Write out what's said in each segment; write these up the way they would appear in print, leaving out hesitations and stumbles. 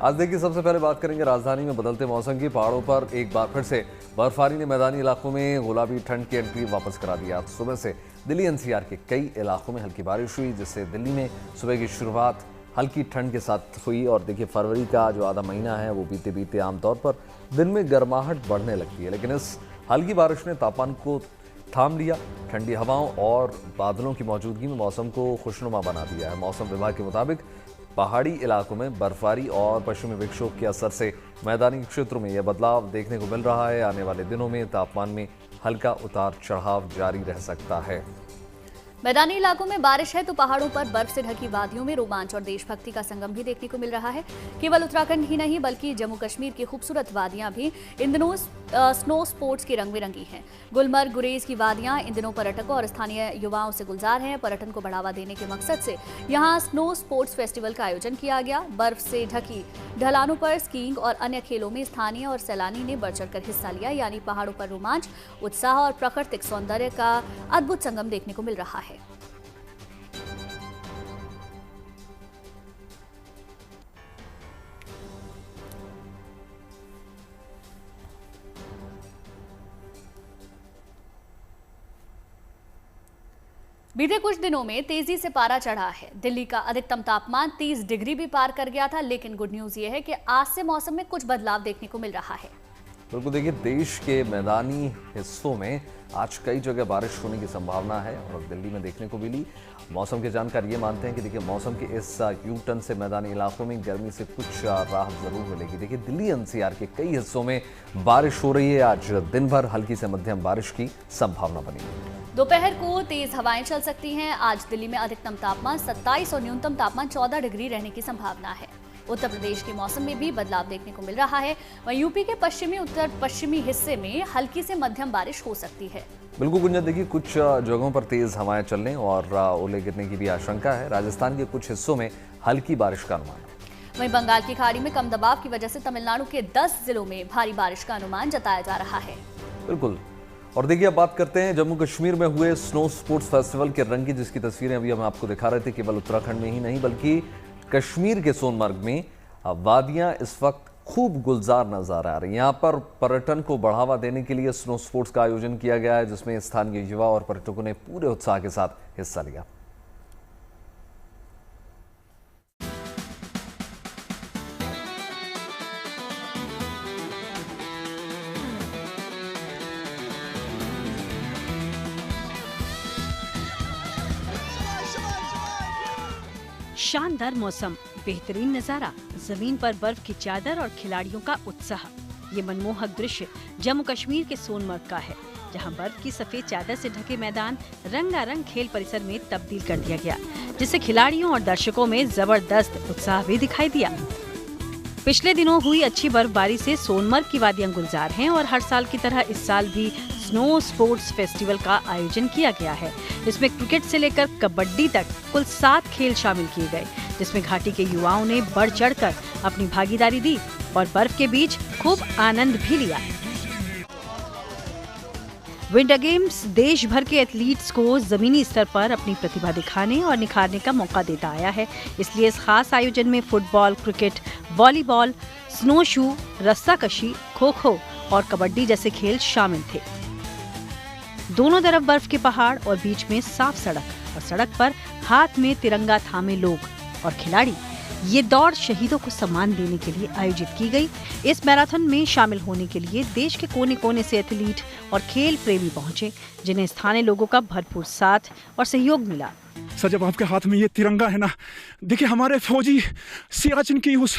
आज देखिए सबसे पहले बात करेंगे राजधानी में बदलते मौसम की। पहाड़ों पर एक बार फिर से बर्फबारी ने मैदानी इलाकों में गुलाबी ठंड की एंट्री वापस करा दिया। सुबह से दिल्ली एनसीआर के कई इलाकों में हल्की बारिश हुई, जिससे दिल्ली में सुबह की शुरुआत हल्की ठंड के साथ हुई। और देखिए फरवरी का जो आधा महीना है वो बीते बीते आमतौर पर दिन में गर्माहट बढ़ने लगती है, लेकिन इस हल्की बारिश ने तापमान को थाम लिया। ठंडी हवाओं और बादलों की मौजूदगी में मौसम को खुशनुमा बना दिया है। मौसम विभाग के मुताबिक पहाड़ी इलाकों में बर्फबारी और पश्चिमी विक्षोभ के असर से मैदानी क्षेत्रों में यह बदलाव देखने को मिल रहा है। आने वाले दिनों में तापमान में हल्का उतार चढ़ाव जारी रह सकता है। मैदानी इलाकों में बारिश है तो पहाड़ों पर बर्फ से ढकी वादियों में रोमांच और देशभक्ति का संगम भी देखने को मिल रहा है। केवल उत्तराखंड ही नहीं बल्कि जम्मू कश्मीर की खूबसूरत वादियां भी इन दिनों स्नो स्पोर्ट्स के रंग में रंगी हैं। गुलमर्ग गुरेज की वादियां इन दिनों पर्यटकों और स्थानीय युवाओं से गुलजार हैं। पर्यटन को बढ़ावा देने के मकसद से यहां स्नो स्पोर्ट्स फेस्टिवल का आयोजन किया गया। बर्फ से ढकी ढलानों पर स्कीइंग और अन्य खेलों में स्थानीय और सैलानी ने बढ़ चढ़कर हिस्सा लिया, यानी पहाड़ों पर रोमांच, उत्साह और प्राकृतिक सौंदर्य का अद्भुत संगम देखने को मिल रहा है। बीते कुछ दिनों में तेजी से पारा चढ़ा है। दिल्ली का अधिकतम तापमान 30 डिग्री भी पार कर गया था, लेकिन गुड न्यूज ये है कि आज से मौसम में कुछ बदलाव देखने को मिल रहा है। बिल्कुल, देखिए देश के मैदानी हिस्सों में आज कई जगह बारिश होने की संभावना है और दिल्ली में देखने को मिली। मौसम के जानकार ये मानते हैं कि देखिए मौसम के इस यू टर्न से मैदानी इलाकों में गर्मी से कुछ राहत जरूर मिलेगी। देखिए दिल्ली एनसीआर के कई हिस्सों में बारिश हो रही है। आज दिन भर हल्की से मध्यम बारिश की संभावना बनी है। दोपहर को तेज हवाएं चल सकती हैं। आज दिल्ली में अधिकतम तापमान 27 और न्यूनतम तापमान 14 डिग्री रहने की संभावना है। उत्तर प्रदेश के मौसम में भी बदलाव देखने को मिल रहा है। वहीं यूपी के पश्चिमी उत्तर पश्चिमी हिस्से में हल्की से मध्यम बारिश हो सकती है। बिल्कुल गुंजन, देखिए कुछ जगहों पर तेज हवाएं चलने और ओले गिरने की भी आशंका है। राजस्थान के कुछ हिस्सों में हल्की बारिश का अनुमान है। वहीं बंगाल की खाड़ी में कम दबाव की वजह से तमिलनाडु के 10 जिलों में भारी बारिश का अनुमान जताया जा रहा है। बिल्कुल, और देखिए अब बात करते हैं जम्मू कश्मीर में हुए स्नो स्पोर्ट्स फेस्टिवल के रंग की, जिसकी तस्वीरें अभी हम आपको दिखा रहे थे। केवल उत्तराखंड में ही नहीं बल्कि कश्मीर के सोनमर्ग में वादियां इस वक्त खूब गुलजार नजर आ रही हैं। यहाँ पर पर्यटन को बढ़ावा देने के लिए स्नो स्पोर्ट्स का आयोजन किया गया है, जिसमें स्थानीय युवा और पर्यटकों ने पूरे उत्साह के साथ हिस्सा लिया। शानदार मौसम, बेहतरीन नजारा, जमीन पर बर्फ की चादर और खिलाड़ियों का उत्साह। ये मनमोहक दृश्य जम्मू कश्मीर के सोनमर्ग का है, जहां बर्फ की सफेद चादर से ढके मैदान रंगारंग खेल परिसर में तब्दील कर दिया गया, जिससे खिलाड़ियों और दर्शकों में जबरदस्त उत्साह भी दिखाई दिया। पिछले दिनों हुई अच्छी बर्फबारी से सोनमर्ग की वादियां गुलजार हैं और हर साल की तरह इस साल भी स्नो स्पोर्ट्स फेस्टिवल का आयोजन किया गया है। इसमें क्रिकेट से लेकर कबड्डी तक कुल 7 खेल शामिल किए गए, जिसमें घाटी के युवाओं ने बढ़ चढ़कर अपनी भागीदारी दी और बर्फ के बीच खूब आनंद भी लिया। विंटर गेम्स देश भर के एथलीट्स को जमीनी स्तर पर अपनी प्रतिभा दिखाने और निखारने का मौका देता आया है। इसलिए इस खास आयोजन में फुटबॉल, क्रिकेट, वॉलीबॉल, स्नो शू, रस्साकशी, खो खो और कबड्डी जैसे खेल शामिल थे। दोनों तरफ बर्फ के पहाड़ और बीच में साफ सड़क और सड़क पर हाथ में तिरंगा थामे लोग और खिलाड़ी। ये दौड़ शहीदों को सम्मान देने के लिए आयोजित की गई। इस मैराथन में शामिल होने के लिए देश के कोने कोने से एथलीट और खेल प्रेमी पहुंचे, जिन्हें स्थानीय लोगों का भरपूर साथ और सहयोग मिला। सर, जब आपके हाथ में ये तिरंगा है ना, देखिए हमारे फौजी सियाचिन की उस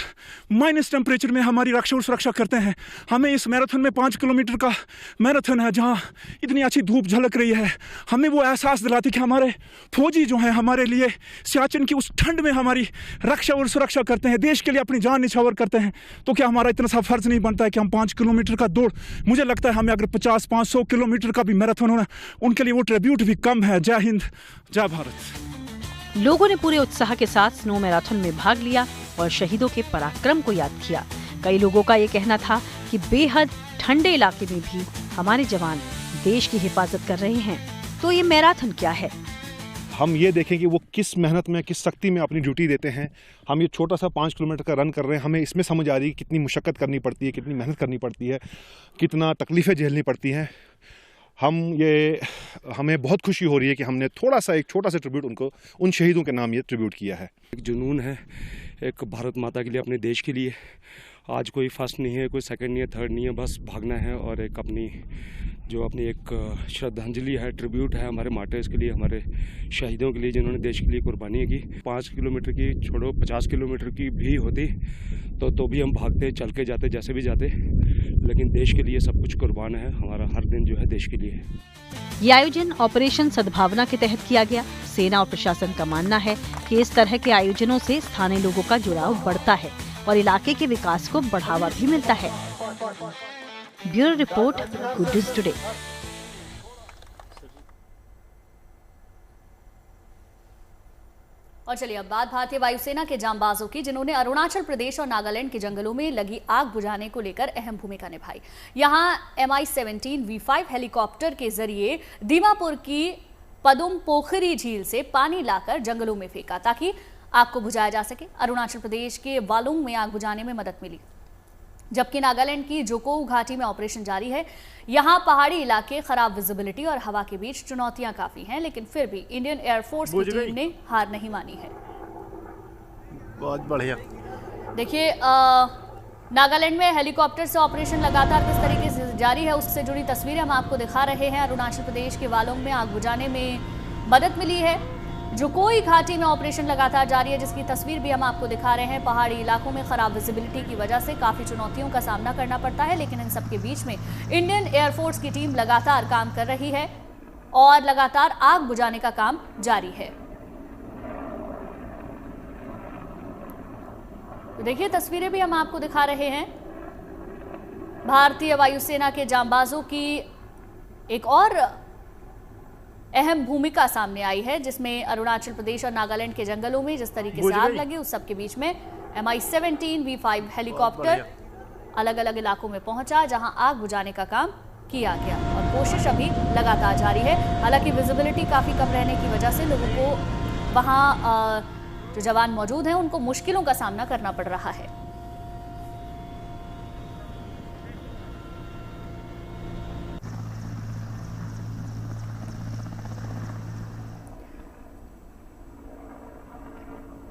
माइनस टेम्परेचर में हमारी रक्षा और सुरक्षा करते हैं। हमें इस मैराथन में 5 किलोमीटर का मैराथन है, जहाँ इतनी अच्छी धूप झलक रही है, हमें वो एहसास दिलाती कि हमारे फौजी जो हैं हमारे लिए सियाचिन की उस ठंड में हमारी रक्षा और सुरक्षा करते हैं, देश के लिए अपनी जान निछावर करते हैं। तो क्या हमारा इतना सा फर्ज नहीं बनता है कि हम 5 किलोमीटर का दौड़, मुझे लगता है हमें अगर 50-500 किलोमीटर का भी मैराथन होना, उनके लिए वो ट्रिब्यूट भी कम है। जय हिंद, जय भारत। लोगों ने पूरे उत्साह के साथ स्नो मैराथन में भाग लिया और शहीदों के पराक्रम को याद किया। कई लोगों का ये कहना था कि बेहद ठंडे इलाके में भी हमारे जवान देश की हिफाजत कर रहे हैं। तो ये मैराथन क्या है? हम ये देखें कि वो किस मेहनत में, किस सख्ती में अपनी ड्यूटी देते हैं। हम ये छोटा सा 5 किलोमीटर का रन कर रहे हैं, हमें इसमें समझ आ रही है कितनी मुशक्क़त करनी पड़ती है, कितनी मेहनत करनी पड़ती है, कितना तकलीफ़ें झेलनी पड़ती हैं। हमें बहुत खुशी हो रही है कि हमने एक छोटा सा ट्रिब्यूट उन शहीदों के नाम ये ट्रिब्यूट किया है। एक जुनून है, एक भारत माता के लिए, अपने देश के लिए। आज कोई फर्स्ट नहीं है, कोई सेकंड नहीं है, थर्ड नहीं है, बस भागना है और एक अपनी एक श्रद्धांजलि है, ट्रिब्यूट है हमारे मार्टर्स के लिए, हमारे शहीदों के लिए जिन्होंने देश के लिए कुर्बानी की। 5 किलोमीटर की छोड़ो, 50 किलोमीटर की भी होती तो भी हम भागते, चल के जाते, जैसे भी जाते, लेकिन देश के लिए सब कुछ कुर्बान है। हमारा हर दिन जो है देश के लिए है। ये आयोजन ऑपरेशन सद्भावना के तहत किया गया। सेना और प्रशासन का मानना है कि इस तरह के आयोजनों से स्थानीय लोगों का जुड़ाव बढ़ता है और इलाके के विकास को बढ़ावा भी मिलता है। Bureau report, good news today. और चलिए अब बात भारतीय वायुसेना के जांबाजों की, जिन्होंने अरुणाचल प्रदेश और नागालैंड के जंगलों में लगी आग बुझाने को लेकर अहम भूमिका निभाई। यहां MI-17 V5 हेलीकॉप्टर के जरिए दीमापुर की पदुम पोखरी झील से पानी लाकर जंगलों में फेंका ताकि आग को बुझाया जा सके। अरुणाचल प्रदेश के वालुंग में आग बुझाने में मदद मिली, जबकि नागालैंड की जोकोउ घाटी में ऑपरेशन जारी है। यहां पहाड़ी इलाके, खराब विजिबिलिटी और हवा के बीच चुनौतियां काफी हैं, लेकिन फिर भी इंडियन एयरफोर्स की टीम ने हार नहीं मानी है। बहुत बढ़िया। देखिए, नागालैंड में हेलीकॉप्टर से ऑपरेशन लगातार किस तरीके से जारी है, उससे जुड़ी तस्वीरें हम आपको दिखा रहे हैं। अरुणाचल प्रदेश के वालोंग में आग बुझाने में मदद मिली है। जोकोई घाटी में ऑपरेशन लगातार जारी है, जिसकी तस्वीर भी हम आपको दिखा रहे हैं। पहाड़ी इलाकों में खराब विजिबिलिटी की वजह से काफी चुनौतियों का सामना करना पड़ता है, लेकिन इन सबके बीच में इंडियन एयरफोर्स की टीम लगातार काम कर रही है और लगातार आग बुझाने का काम जारी है। तो देखिए, तस्वीरें भी हम आपको दिखा रहे हैं। भारतीय वायुसेना के जांबाजों की एक और अहम भूमिका सामने आई है, जिसमें अरुणाचल प्रदेश और नागालैंड के जंगलों में जिस तरीके से आग लगी, उस सब के बीच में MI-17 V5 हेलीकॉप्टर अलग अलग इलाकों में पहुंचा, जहां आग बुझाने का काम किया गया और कोशिश अभी लगातार जारी है। हालांकि विजिबिलिटी काफी कम रहने की वजह से लोगों को वहां जो जवान मौजूद हैं उनको मुश्किलों का सामना करना पड़ रहा है।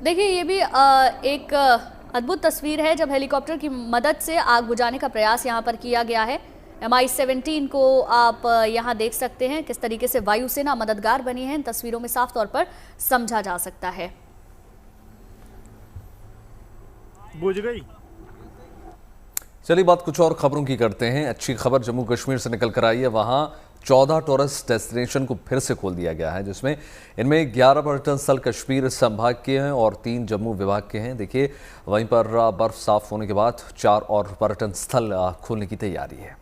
देखिए, ये भी एक अद्भुत तस्वीर है जब हेलीकॉप्टर की मदद से आग बुझाने का प्रयास यहाँ पर किया गया है। MI-17 को आप यहाँ देख सकते हैं किस तरीके से वायुसेना मददगार बनी है। इन तस्वीरों में साफ तौर पर समझा जा सकता है। बुझ गई। चलिए बात कुछ और खबरों की करते हैं। अच्छी खबर जम्मू कश्मीर से निकल कर आई है। वहां 14 टूरिस्ट डेस्टिनेशन को फिर से खोल दिया गया है, जिसमें इनमें 11 पर्यटन स्थल कश्मीर संभाग के हैं और 3 जम्मू विभाग के हैं। देखिए, वहीं पर बर्फ साफ होने के बाद 4 और पर्यटन स्थल खोलने की तैयारी है।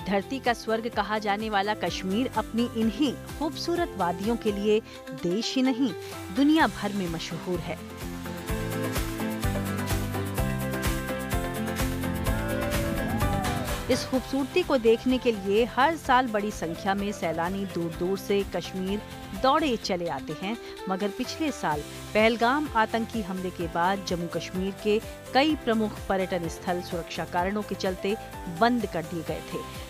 धरती का स्वर्ग कहा जाने वाला कश्मीर अपनी इन्हीं खूबसूरत वादियों के लिए देश ही नहीं, दुनिया भर में मशहूर है। इस खूबसूरती को देखने के लिए हर साल बड़ी संख्या में सैलानी दूर दूर से कश्मीर दौड़े चले आते हैं, मगर पिछले साल पहलगाम आतंकी हमले के बाद जम्मू कश्मीर के कई प्रमुख पर्यटन स्थल सुरक्षा कारणों के चलते बंद कर दिए गए थे।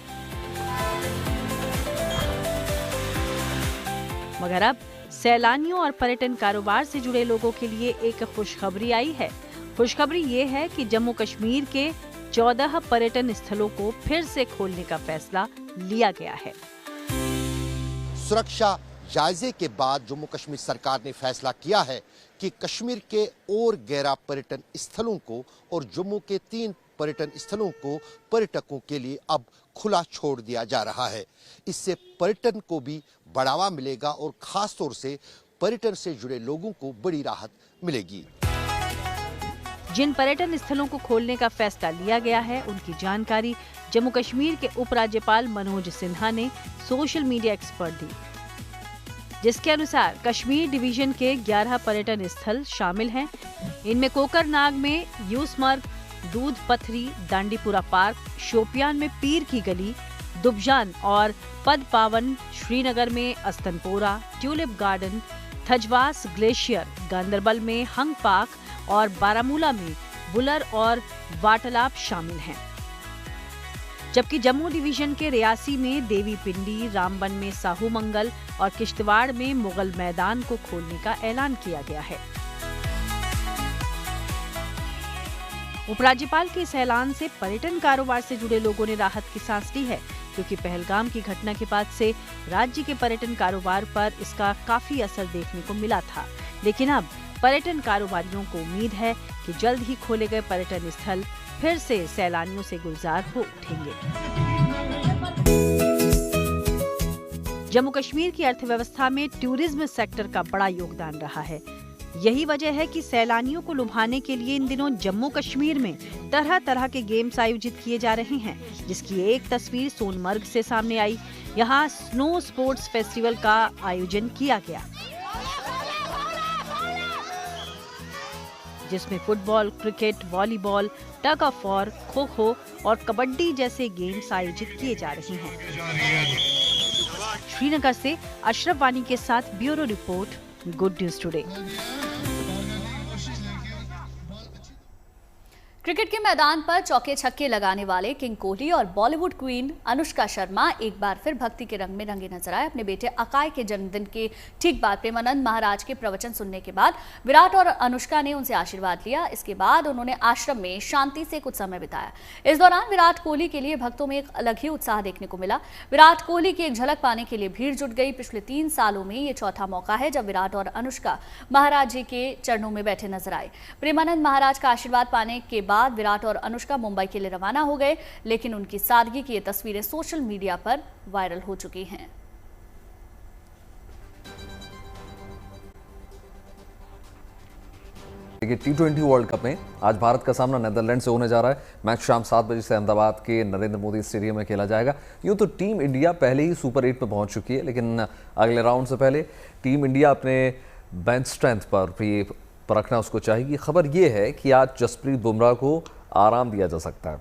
मगर अब सैलानियों और पर्यटन कारोबार से जुड़े लोगों के लिए एक खुशखबरी आई है। खुशखबरी ये है कि जम्मू कश्मीर के 14 पर्यटन स्थलों को फिर से खोलने का फैसला लिया गया है। सुरक्षा जायजे के बाद जम्मू कश्मीर सरकार ने फैसला किया है कि कश्मीर के और 11 पर्यटन स्थलों को और जम्मू के 3 पर्यटन स्थलों को पर्यटकों के लिए अब खुला छोड़ दिया जा रहा है। इससे पर्यटन को भी बढ़ावा मिलेगा और खास तौर से पर्यटन से जुड़े लोगों को बड़ी राहत मिलेगी। जिन पर्यटन स्थलों को खोलने का फैसला लिया गया है, उनकी जानकारी जम्मू कश्मीर के उपराज्यपाल मनोज सिन्हा ने सोशल मीडिया एक्स पर दी। जिसके अनुसार कश्मीर डिवीजन के 11 पर्यटन स्थल शामिल हैं। इनमें कोकरनाग में यूसमर्ग, दूध पथरी, दांडीपुरा पार्क, शोपियान में पीर की गली, दुबजान और पदपावन, श्रीनगर में Astanpora, tulip garden, Thajwas glacier, Ganderbal में हंग पार्क और बारामूला में बुलर और वाटलाब शामिल हैं। जबकि जम्मू डिवीजन के रियासी में देवी पिंडी, रामबन में साहू मंगल और किश्तवाड़ में मुगल मैदान को खोलने का ऐलान किया गया है। उपराज्यपाल के इस ऐलान से पर्यटन कारोबार से जुड़े लोगों ने राहत की सांस ली है, क्योंकि पहलगाम की घटना के बाद से राज्य के पर्यटन कारोबार पर इसका काफी असर देखने को मिला था। लेकिन अब पर्यटन कारोबारियों को उम्मीद है कि जल्द ही खोले गए पर्यटन स्थल फिर से सैलानियों से गुलजार हो उठेंगे। जम्मू कश्मीर की अर्थव्यवस्था में टूरिज्म सेक्टर का बड़ा योगदान रहा है। यही वजह है कि सैलानियों को लुभाने के लिए इन दिनों जम्मू कश्मीर में तरह तरह के गेम्स आयोजित किए जा रहे हैं, जिसकी एक तस्वीर सोनमर्ग से सामने आई। यहाँ स्नो स्पोर्ट्स फेस्टिवल का आयोजन किया गया, जिसमें football, cricket, volleyball, tug of war, kho kho और कबड्डी जैसे गेम्स आयोजित किए जा रहे हैं। श्रीनगर से अशरफ वानी के साथ bureau report, good news today. Cricket के मैदान पर चौके छक्के लगाने वाले किंग कोहली और बॉलीवुड क्वीन अनुष्का शर्मा एक बार फिर भक्ति के रंग में रंगे नजर आए। अपने बेटे अकाय के जन्मदिन के ठीक बाद प्रेमानंद महाराज के प्रवचन सुनने के बाद विराट और अनुष्का ने उनसे आशीर्वाद लिया। इसके बाद उन्होंने आश्रम में शांति से कुछ समय बिताया। इस दौरान विराट कोहली के लिए भक्तों में एक अलग ही उत्साह देखने को मिला। विराट कोहली की एक झलक पाने के लिए भीड़ जुट गई। पिछले 3 सालों में ये चौथा मौका है जब विराट और अनुष्का महाराज जी के चरणों में बैठे नजर आए। प्रेमानंद महाराज का आशीर्वाद पाने के बाद विराट और अनुष्का मुंबई के लिए रवाना हो गए, लेकिन उनकी सादगी की ये तस्वीरें सोशल मीडिया पर वायरल हो चुकी हैं। T20 वर्ल्ड कप में आज भारत का सामना नीदरलैंड से होने जा रहा है। मैच शाम 7 बजे से अहमदाबाद के नरेंद्र मोदी स्टेडियम में खेला जाएगा। यूं तो टीम इंडिया पहले ही सुपर 8 में पहुंच चुकी है, लेकिन अगले राउंड से पहले टीम इंडिया अपने बेंच स्ट्रेंथ पर भी परखना उसको चाहिए। खबर यह है कि आज जसप्रीत बुमराह को आराम दिया जा सकता है।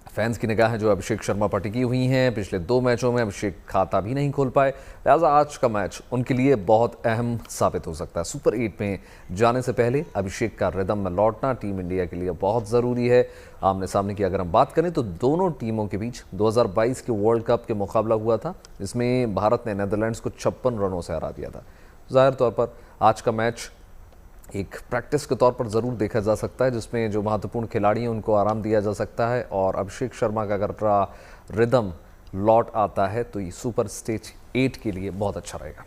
फैंस की निगाहें जो अभिषेक शर्मा पर टिकी हुई हैं। पिछले 2 मैचों में अभिषेक खाता भी नहीं खोल पाए, लिहाजा आज का मैच उनके लिए बहुत अहम साबित हो सकता है। सुपर 8 में जाने से पहले अभिषेक का रिदम में लौटना टीम इंडिया के लिए बहुत ज़रूरी है। आमने सामने की अगर हम बात करें तो दोनों टीमों के बीच 2022 के वर्ल्ड कप के मुकाबला हुआ था, जिसमें भारत ने नीदरलैंड्स को 56 रनों से हरा दिया था। ज़ाहिर तौर पर आज का मैच एक प्रैक्टिस के तौर पर ज़रूर देखा जा सकता है, जिसमें जो महत्वपूर्ण खिलाड़ी हैं उनको आराम दिया जा सकता है। और अभिषेक शर्मा का अगर रिदम लौट आता है तो ये सुपर स्टेज 8 के लिए बहुत अच्छा रहेगा।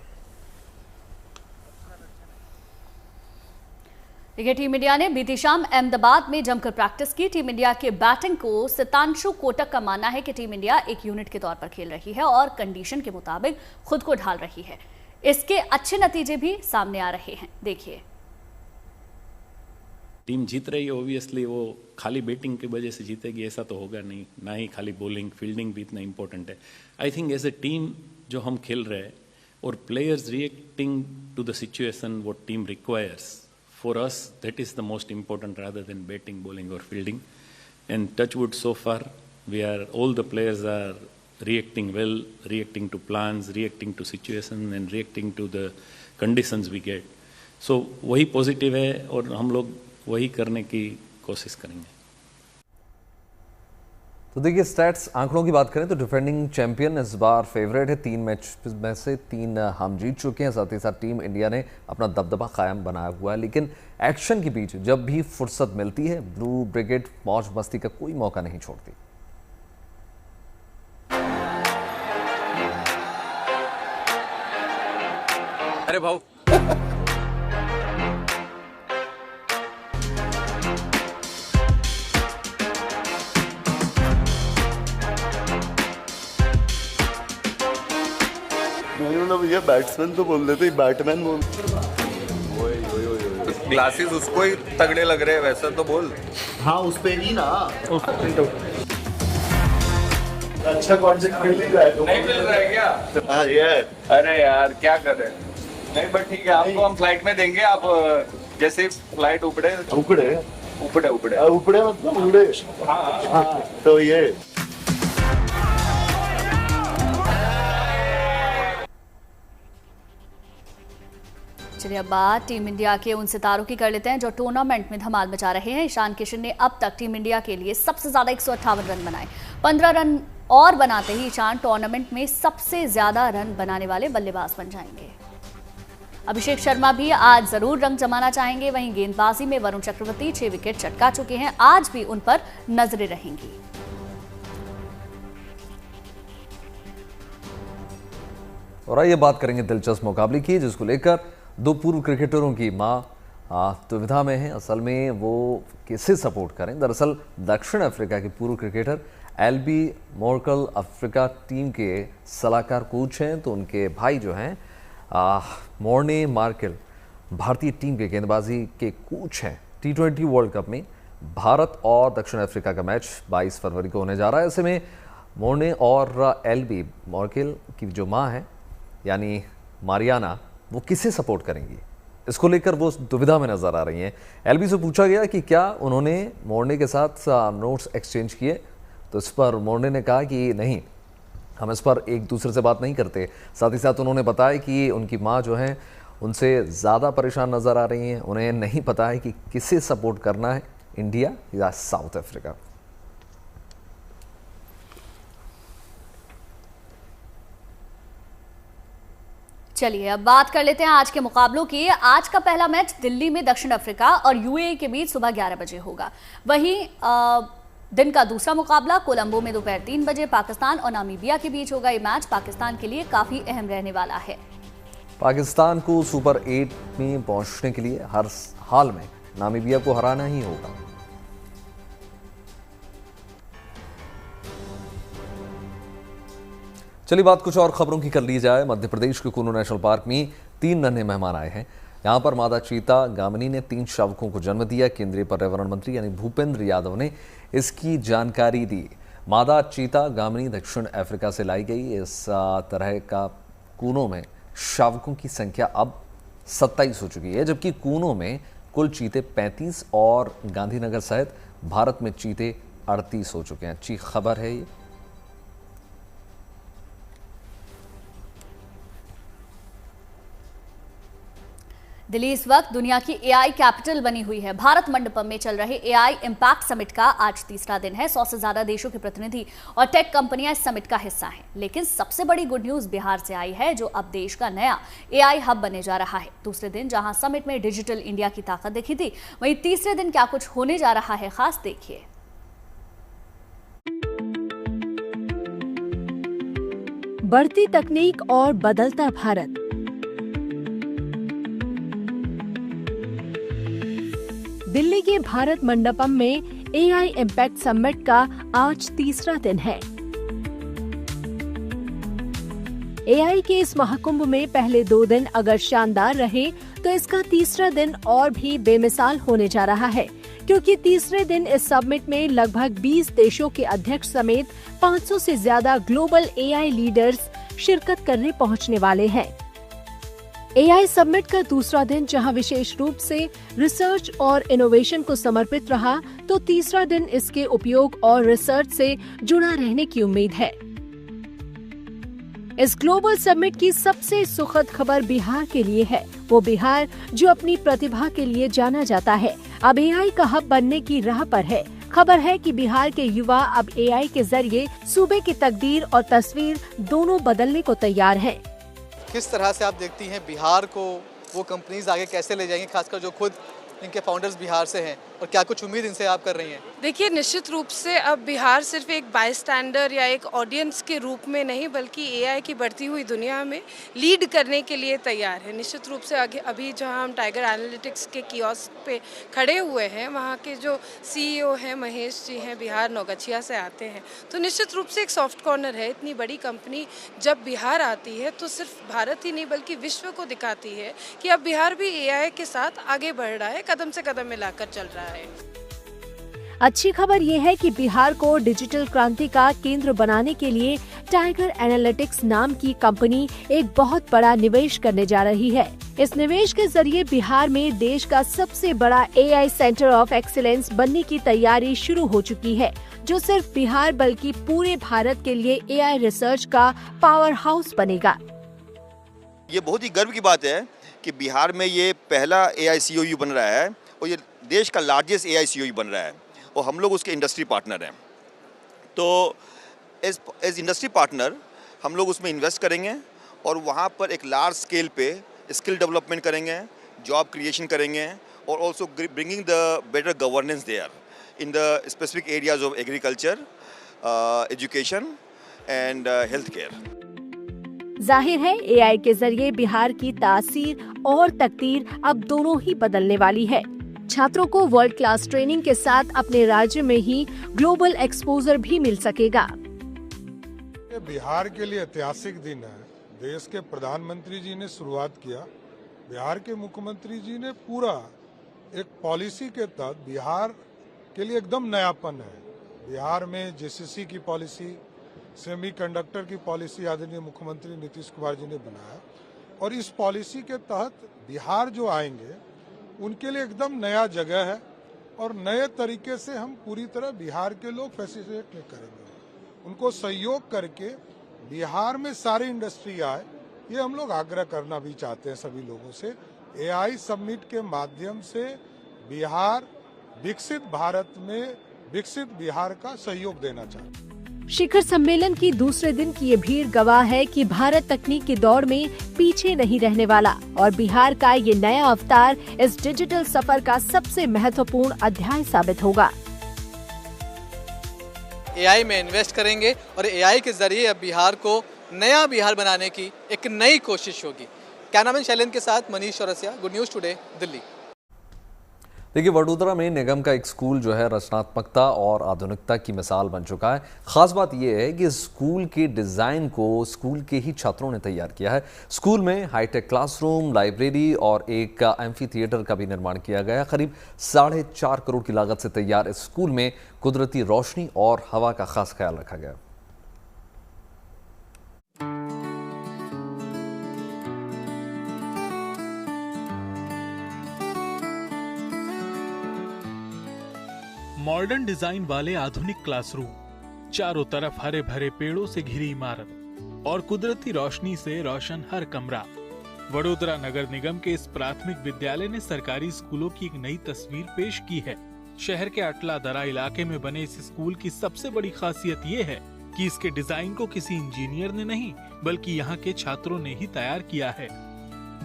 देखिए, टीम इंडिया ने बीती शाम अहमदाबाद में जमकर प्रैक्टिस की। टीम इंडिया के बैटिंग कोच सितांशु कोटक का मानना है कि टीम इंडिया एक यूनिट के तौर पर खेल रही है और कंडीशन के मुताबिक खुद को ढाल रही है। इसके अच्छे नतीजे भी सामने आ रहे हैं। देखिए, टीम जीत रही है, ऑब्वियसली वो खाली बैटिंग की वजह से जीतेगी ऐसा तो होगा नहीं, ना ही खाली बॉलिंग, फील्डिंग भी इतना इंपॉर्टेंट है। I think as a team जो हम खेल रहे हैं और players reacting to the situation what team requires, for us that is the most important rather than batting, bowling और fielding. And touchwood so far we are all the players are reacting well, reacting to plans, reacting to situation and reacting to the conditions we get. So वही positive है और हम लोग वही करने की कोशिश करेंगे। तो देखिए, स्टैट्स आंकड़ों की बात करें तो डिफेंडिंग चैंपियन इस बार फेवरेट है। 3 मैच में से 3 हम जीत चुके हैं। साथ ही साथ टीम इंडिया ने अपना दबदबा कायम बनाया हुआ है, लेकिन एक्शन के बीच जब भी फुर्सत मिलती है ब्लू ब्रिगेड मौज मस्ती का कोई मौका नहीं छोड़ती। अरे भाऊ, भैया बैट्समैन तो बोल देते, बैटमैन बोल। ग्लासेस उसको ही तगड़े लग रहे हैं, वैसा तो बोल। हाँ, उस पे ही ना। अच्छा कौन से फील्डिंग है? नहीं मिल रहा है क्या? हाँ यार। अरे यार क्या कर रहे हैं? नहीं बट ठीक है, आपको हम फ्लाइट में देंगे। आप जैसे फ्लाइट उपड़े उपड़े उपड़े उपड़े उपड़े मतलब उड़े। हाँ तो ये चलिए अब बात टीम इंडिया के उन सितारों की कर लेते हैं जो टूर्नामेंट में धमाल मचा रहे हैं। ईशान किशन ने अब तक टीम इंडिया के लिए सबसे ज्यादा 158 रन बनाए। 15 रन और बनाते ही ईशान टूर्नामेंट में सबसे ज्यादा रन बनाने वाले बल्लेबाज बन जाएंगे। अभिषेक शर्मा भी आज जरूर रंग जमाना चाहेंगे। वहीं गेंदबाजी में वरुण चक्रवर्ती 6 विकेट चटका चुके हैं, आज भी उन पर नजरें रहेंगी। और आइए बात करेंगे दिलचस्प मुकाबले की, जिसको लेकर दो पूर्व क्रिकेटरों की मां दुविधा में है। असल में वो किसे सपोर्ट करें। दरअसल दक्षिण अफ्रीका के पूर्व cricketer Elby Morkel Africa team के सलाहकार कोच हैं, तो उनके भाई जो हैं मोर्ने मार्केल भारतीय टीम के गेंदबाजी के कोच हैं। T20 वर्ल्ड कप में भारत और दक्षिण अफ्रीका का मैच 22 फरवरी को होने जा रहा है। ऐसे में मोर्ने और एल्बी मोर्केल की जो मां है यानी मारियाना, वो किसे सपोर्ट करेंगी, इसको लेकर वो दुविधा में नजर आ रही हैं। एल्बी से पूछा गया कि क्या उन्होंने मोर्ने के साथ नोट्स एक्सचेंज किए, तो इस पर मोर्ने ने कहा कि नहीं, हम इस पर एक दूसरे से बात नहीं करते। साथ ही साथ उन्होंने बताया कि उनकी माँ जो है उनसे ज़्यादा परेशान नज़र आ रही हैं। उन्हें नहीं पता है कि किसे सपोर्ट करना है, इंडिया या साउथ अफ्रीका। चलिए अब बात कर लेते हैं आज के मुकाबलों की। आज का पहला मैच दिल्ली में दक्षिण अफ्रीका और यूएई के बीच सुबह 11 बजे होगा। वहीं दिन का दूसरा मुकाबला कोलंबो में दोपहर 3 बजे पाकिस्तान और नामीबिया के बीच होगा। ये मैच पाकिस्तान के लिए काफी अहम रहने वाला है। पाकिस्तान को सुपर 8 में पहुंचने के लिए हर हाल में नामीबिया को हराना ही होगा। चलिए बात कुछ और खबरों की कर ली जाए। मध्य प्रदेश के कूनो नेशनल पार्क में 3 नन्हे मेहमान आए हैं। यहाँ पर मादा चीता गामिनी ने 3 शावकों को जन्म दिया। केंद्रीय पर्यावरण मंत्री यानी भूपेंद्र यादव ने इसकी जानकारी दी। मादा चीता गामिनी दक्षिण अफ्रीका से लाई गई। इस तरह का कूनों में शावकों की संख्या अब 27 हो चुकी है, जबकि कूनों में कुल चीते 35 और गांधीनगर सहित भारत में चीते 38 हो चुके हैं। अच्छी खबर है ये। दिल्ली इस वक्त दुनिया की एआई कैपिटल बनी हुई है। भारत मंडपम में चल रहे एआई इंपैक्ट समिट का आज तीसरा दिन है। 100 से ज्यादा देशों के प्रतिनिधि और टेक कंपनियां इस समिट का हिस्सा हैं। लेकिन सबसे बड़ी गुड न्यूज बिहार से आई है, जो अब देश का नया एआई हब बनने जा रहा है। दूसरे दिन जहां समिट में डिजिटल इंडिया की ताकत दिखी थी, वहीं तीसरे दिन क्या कुछ होने जा रहा है, खास देखिए। बढ़ती तकनीक और बदलता भारत। दिल्ली के भारत मंडपम में एआई इम्पैक्ट समिट का आज तीसरा दिन है। एआई के इस महाकुंभ में पहले 2 दिन अगर शानदार रहे, तो इसका तीसरा दिन और भी बेमिसाल होने जा रहा है, क्योंकि तीसरे दिन इस समिट में लगभग 20 देशों के अध्यक्ष समेत 500 से ज्यादा ग्लोबल एआई लीडर्स शिरकत करने पहुंचने वाले हैं। एआई समिट का दूसरा दिन जहां विशेष रूप से रिसर्च और इनोवेशन को समर्पित रहा, तो तीसरा दिन इसके उपयोग और रिसर्च से जुड़ा रहने की उम्मीद है। इस ग्लोबल समिट की सबसे सुखद खबर बिहार के लिए है। वो बिहार जो अपनी प्रतिभा के लिए जाना जाता है, अब एआई का हब बनने की राह पर है। खबर है कि बिहार के युवा अब एआई के जरिए सूबे की तकदीर और तस्वीर दोनों बदलने को तैयार हैं। किस तरह से आप देखती हैं बिहार को वो कंपनीज आगे कैसे ले जाएंगी, खासकर जो खुद इनके फाउंडर्स बिहार से हैं, और क्या कुछ उम्मीद इनसे आप कर रही हैं? देखिए, निश्चित रूप से अब बिहार सिर्फ एक बायस्टैंडर या एक ऑडियंस के रूप में नहीं, बल्कि एआई की बढ़ती हुई दुनिया में लीड करने के लिए तैयार है। निश्चित रूप से अभी जहां हम टाइगर एनालिटिक्स के कियोस्क पे खड़े हुए हैं, वहां के जो सीईओ हैं महेश जी हैं, बिहार नौगछिया से आते हैं, तो निश्चित रूप से एक सॉफ्ट कॉर्नर है। इतनी बड़ी कंपनी जब बिहार आती है तो सिर्फ भारत ही नहीं बल्कि विश्व को दिखाती है कि अब बिहार भी एआई के साथ आगे बढ़ रहा है, कदम से कदम मिलाकर चल रहा है। अच्छी खबर ये है कि बिहार को डिजिटल क्रांति का केंद्र बनाने के लिए टाइगर एनालिटिक्स नाम की कंपनी एक बहुत बड़ा निवेश करने जा रही है। इस निवेश के जरिए बिहार में देश का सबसे बड़ा AI सेंटर ऑफ एक्सीलेंस बनने की तैयारी शुरू हो चुकी है, जो सिर्फ बिहार बल्कि पूरे भारत के लिए AI रिसर्च का पावर हाउस बनेगा। ये बहुत ही गर्व की बात है कि बिहार में ये पहला AI COU बन रहा है और ये देश का लार्जेस्ट AI COU बन रहा है और हम लोग उसके इंडस्ट्री पार्टनर हैं। तो एज इंडस्ट्री पार्टनर हम लोग उसमें इन्वेस्ट करेंगे और वहाँ पर एक लार्ज स्केल पे स्किल डेवलपमेंट करेंगे, जॉब क्रिएशन करेंगे और also bringing the better governance there in the specific areas of agriculture, education and health care. जाहिर है AI के जरिए बिहार की तासीर और तकदीर अब दोनों ही बदलने वाली है। छात्रों को वर्ल्ड क्लास ट्रेनिंग के साथ अपने राज्य में ही ग्लोबल एक्सपोजर भी मिल सकेगा। बिहार के लिए ऐतिहासिक दिन है। देश के प्रधानमंत्री जी ने शुरुआत किया, बिहार के मुख्यमंत्री जी ने पूरा एक पॉलिसी के तहत बिहार के लिए एकदम नयापन है। बिहार में JCC की पॉलिसी, सेमीकंडक्टर की पॉलिसी आदरणीय मुख्यमंत्री नीतीश कुमार जी ने बनाया और इस पॉलिसी के तहत बिहार जो आएंगे उनके लिए एकदम नया जगह है और नए तरीके से हम पूरी तरह बिहार के लोग फैसिलिटेट नहीं करेंगे, उनको सहयोग करके बिहार में सारी इंडस्ट्री आए, ये हम लोग आग्रह करना भी चाहते हैं सभी लोगों से। AI समिट के माध्यम से बिहार विकसित भारत में विकसित बिहार का सहयोग देना चाहते हैं। शिखर सम्मेलन की दूसरे दिन की ये भीड़ गवाह है कि भारत तकनीक की दौड़ में पीछे नहीं रहने वाला और बिहार का ये नया अवतार इस डिजिटल सफर का सबसे महत्वपूर्ण अध्याय साबित होगा। AI में इन्वेस्ट करेंगे और AI के जरिए अब बिहार को नया बिहार बनाने की एक नई कोशिश होगी। कैमरामैन शैलेंद्र के साथ Manish Chaurasia, good news today, Delhi. देखिए, वडोदरा में निगम का एक स्कूल जो है रचनात्मकता और आधुनिकता की मिसाल बन चुका है। खास बात यह है कि स्कूल के डिज़ाइन को स्कूल के ही छात्रों ने तैयार किया है। स्कूल में हाईटेक क्लासरूम, लाइब्रेरी और एक एम्फी थिएटर का भी निर्माण किया गया। करीब 4.5 करोड़ की लागत से तैयार इस स्कूल में कुदरती रोशनी और हवा का खास ख्याल रखा गया। मॉडर्न डिजाइन वाले आधुनिक क्लासरूम, चारों तरफ हरे भरे पेड़ों से घिरी इमारत और कुदरती रोशनी से रोशन हर कमरा। वडोदरा नगर निगम के इस प्राथमिक विद्यालय ने सरकारी स्कूलों की एक नई तस्वीर पेश की है। शहर के अटला दरा इलाके में बने इस स्कूल की सबसे बड़ी खासियत ये है कि इसके डिजाइन को किसी इंजीनियर ने नहीं बल्कि यहाँ के छात्रों ने ही तैयार किया है।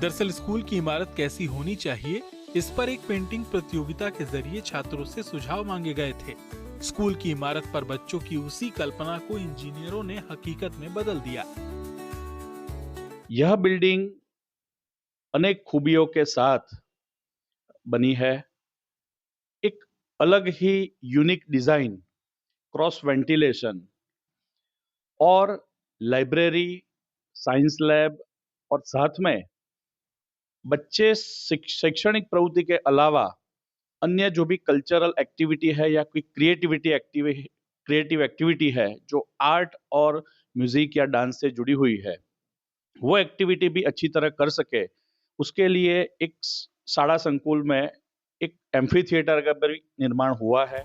दरअसल स्कूल की इमारत कैसी होनी चाहिए, इस पर एक पेंटिंग प्रतियोगिता के जरिए छात्रों से सुझाव मांगे गए थे। स्कूल की इमारत पर बच्चों की उसी कल्पना को इंजीनियरों ने हकीकत में बदल दिया। यह बिल्डिंग अनेक खूबियों के साथ बनी है। एक अलग ही यूनिक डिजाइन, क्रॉस वेंटिलेशन और लाइब्रेरी, साइंस लैब और साथ में बच्चे शैक्षणिक प्रवृत्ति के अलावा अन्य जो भी कल्चरल एक्टिविटी है या कोई क्रिएटिव एक्टिविटी है जो आर्ट और म्यूजिक या डांस से जुड़ी हुई है, वो एक्टिविटी भी अच्छी तरह कर सके, उसके लिए एक साड़ा संकुल में एक एम्फी थिएटर का भी निर्माण हुआ है।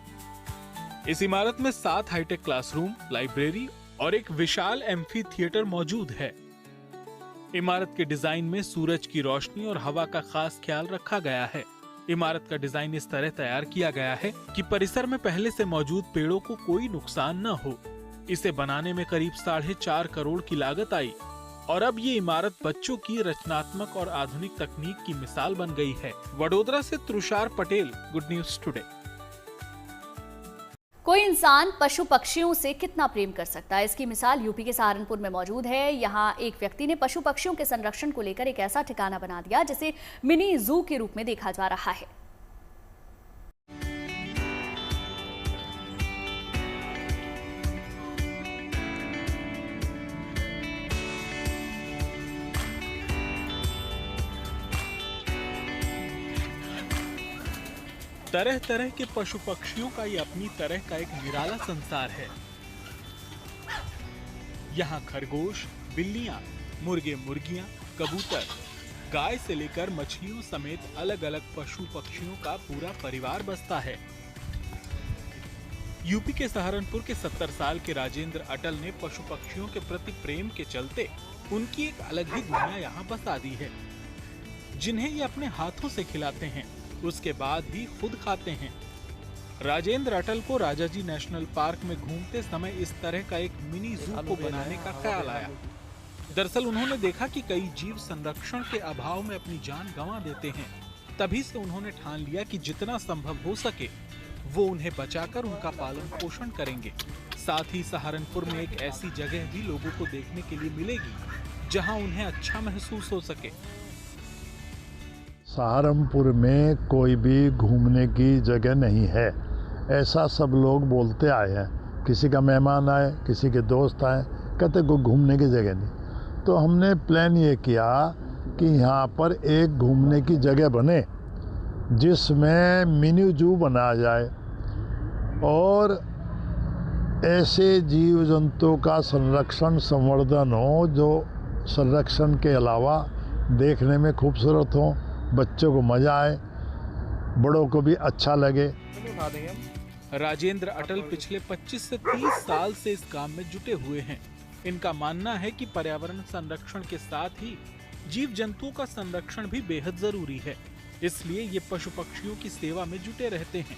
इस इमारत में 7 हाईटेक क्लासरूम, लाइब्रेरी और एक विशाल एम्फी थिएटर मौजूद है। इमारत के डिजाइन में सूरज की रोशनी और हवा का खास ख्याल रखा गया है। इमारत का डिजाइन इस तरह तैयार किया गया है कि परिसर में पहले से मौजूद पेड़ों को कोई नुकसान न हो। इसे बनाने में करीब 4.5 करोड़ की लागत आई और अब ये इमारत बच्चों की रचनात्मक और आधुनिक तकनीक की मिसाल बन गई है। वडोदरा से Tushar Patel, good news today. कोई इंसान पशु पक्षियों से कितना प्रेम कर सकता है, इसकी मिसाल यूपी के सहारनपुर में मौजूद है। यहाँ एक व्यक्ति ने पशु पक्षियों के संरक्षण को लेकर एक ऐसा ठिकाना बना दिया जिसे मिनी जू के रूप में देखा जा रहा है। तरह तरह के पशु पक्षियों का ये अपनी तरह का एक निराला संसार है। यहाँ खरगोश, बिल्लियां, मुर्गे मुर्गियां, कबूतर, गाय से लेकर मछलियों समेत अलग अलग पशु पक्षियों का पूरा परिवार बसता है। यूपी के सहारनपुर के 70 साल के राजेंद्र अटल ने पशु पक्षियों के प्रति प्रेम के चलते उनकी एक अलग ही दुनिया यहाँ बसा दी है, जिन्हें ये अपने हाथों से खिलाते हैं, उसके बाद ही खुद खाते हैं। राजेंद्र अटल को राजाजी नेशनल पार्क में घूमते समय इस तरह का एक मिनी जू को बनाने का ख्याल आया। दरअसल उन्होंने देखा कि कई जीव संरक्षण के अभाव में अपनी जान गंवा देते हैं। तभी से उन्होंने ठान लिया कि जितना संभव हो सके वो उन्हें बचाकर उनका पालन पोषण करेंगे। साथ ही सहारनपुर में एक ऐसी जगह भी लोगों को देखने के लिए मिलेगी जहां उन्हें अच्छा महसूस हो सके। सहारनपुर में कोई भी घूमने की जगह नहीं है, ऐसा सब लोग बोलते आए हैं। किसी का मेहमान आए, किसी के दोस्त आए, कहते कोई घूमने की जगह नहीं। तो हमने प्लान ये किया कि यहाँ पर एक घूमने की जगह बने जिसमें मिनी जू बनाया जाए और ऐसे जीव जंतुओं का संरक्षण संवर्धन हो जो संरक्षण के अलावा देखने में खूबसूरत हो, बच्चों को मजा आए, बड़ों को भी अच्छा लगे। राजेंद्र अटल पिछले 25 से 30 साल से इस काम में जुटे हुए हैं। इनका मानना है कि पर्यावरण संरक्षण के साथ ही जीव जंतुओं का संरक्षण भी बेहद जरूरी है, इसलिए ये पशु पक्षियों की सेवा में जुटे रहते हैं।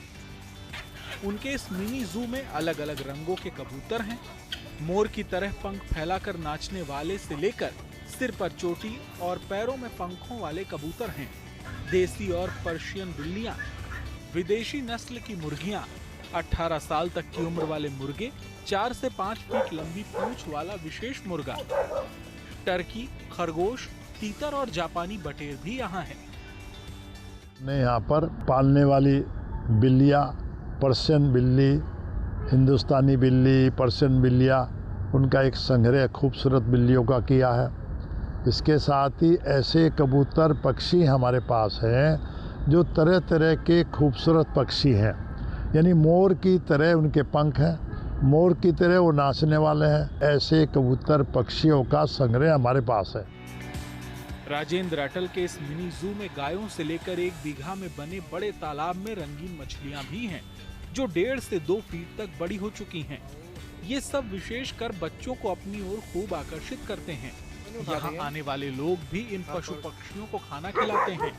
उनके इस मिनी जू में अलग अलग रंगों के कबूतर हैं। मोर की तरह पंख फैलाकर नाचने वाले से लेकर सिर पर चोटी और पैरों में पंखों वाले कबूतर हैं। देसी और पर्शियन बिल्लियां, विदेशी नस्ल की मुर्गियां, 18 साल तक की उम्र वाले मुर्गे, 4 से 5 फीट लंबी पूंछ वाला विशेष मुर्गा, टर्की, खरगोश, तीतर और जापानी बटेर भी यहाँ है। यहाँ पर पालने वाली बिल्लियाँ, पर्शियन बिल्ली, हिंदुस्तानी बिल्ली, पर्शियन बिल्लियाँ, उनका एक संग्रह खूबसूरत बिल्लियों का किया है। इसके साथ ही ऐसे कबूतर पक्षी हमारे पास हैं जो तरह तरह के खूबसूरत पक्षी हैं, यानी मोर की तरह उनके पंख हैं, मोर की तरह वो नाचने वाले हैं। ऐसे कबूतर पक्षियों का संग्रह हमारे पास है। राजेंद्र अटल के इस मिनी जू में गायों से लेकर 1 बीघा में बने बड़े तालाब में रंगीन मछलियां भी हैं, जो 1.5 से 2 फीट तक बड़ी हो चुकी हैं। ये सब विशेषकर बच्चों को अपनी ओर खूब आकर्षित करते हैं। यहाँ आने वाले लोग भी इन पशु पक्षियों को खाना खिलाते हैं,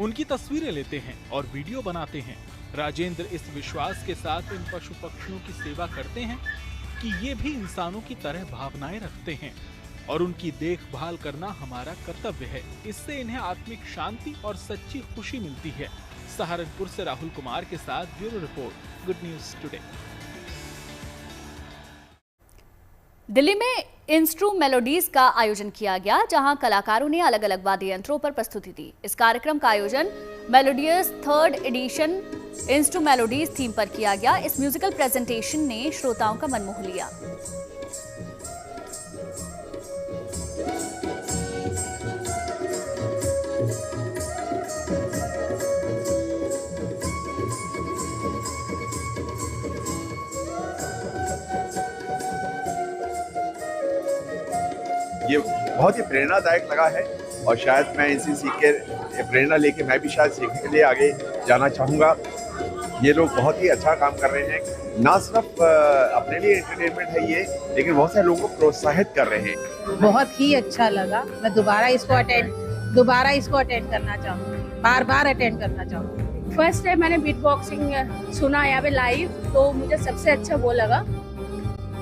उनकी तस्वीरें लेते हैं और वीडियो बनाते हैं। राजेंद्र इस विश्वास के साथ इन पशु पक्षियों की सेवा करते हैं कि ये भी इंसानों की तरह भावनाएं रखते हैं और उनकी देखभाल करना हमारा कर्तव्य है। इससे इन्हें आत्मिक शांति और सच्ची खुशी मिलती है। सहारनपुर से राहुल कुमार के साथ bureau report, good news today. Delhi में इंस्ट्रू मेलोडीज का आयोजन किया गया, जहां कलाकारों ने अलग अलग वाद्य यंत्रों पर प्रस्तुति दी। इस कार्यक्रम का आयोजन melodious 3rd edition instru melodies theme पर किया गया। इस म्यूजिकल प्रेजेंटेशन ने श्रोताओं का मन मोह लिया। ये बहुत ही प्रेरणादायक लगा है और शायद मैं इनसे सीख के प्रेरणा लेके मैं भी शायद सीखने के लिए आगे जाना चाहूँगा। ये लोग बहुत ही अच्छा काम कर रहे हैं, ना सिर्फ अपने लिए एंटरटेनमेंट है ये, लेकिन बहुत सारे लोगों को प्रोत्साहित कर रहे हैं। बहुत ही अच्छा लगा। मैं दोबारा इसको अटेंड करना चाहूँगी, बार अटेंड करना चाहूँगी। फर्स्ट टाइम मैंने बीट बॉक्सिंग सुना यहाँ पे लाइव, तो मुझे सबसे अच्छा वो लगा।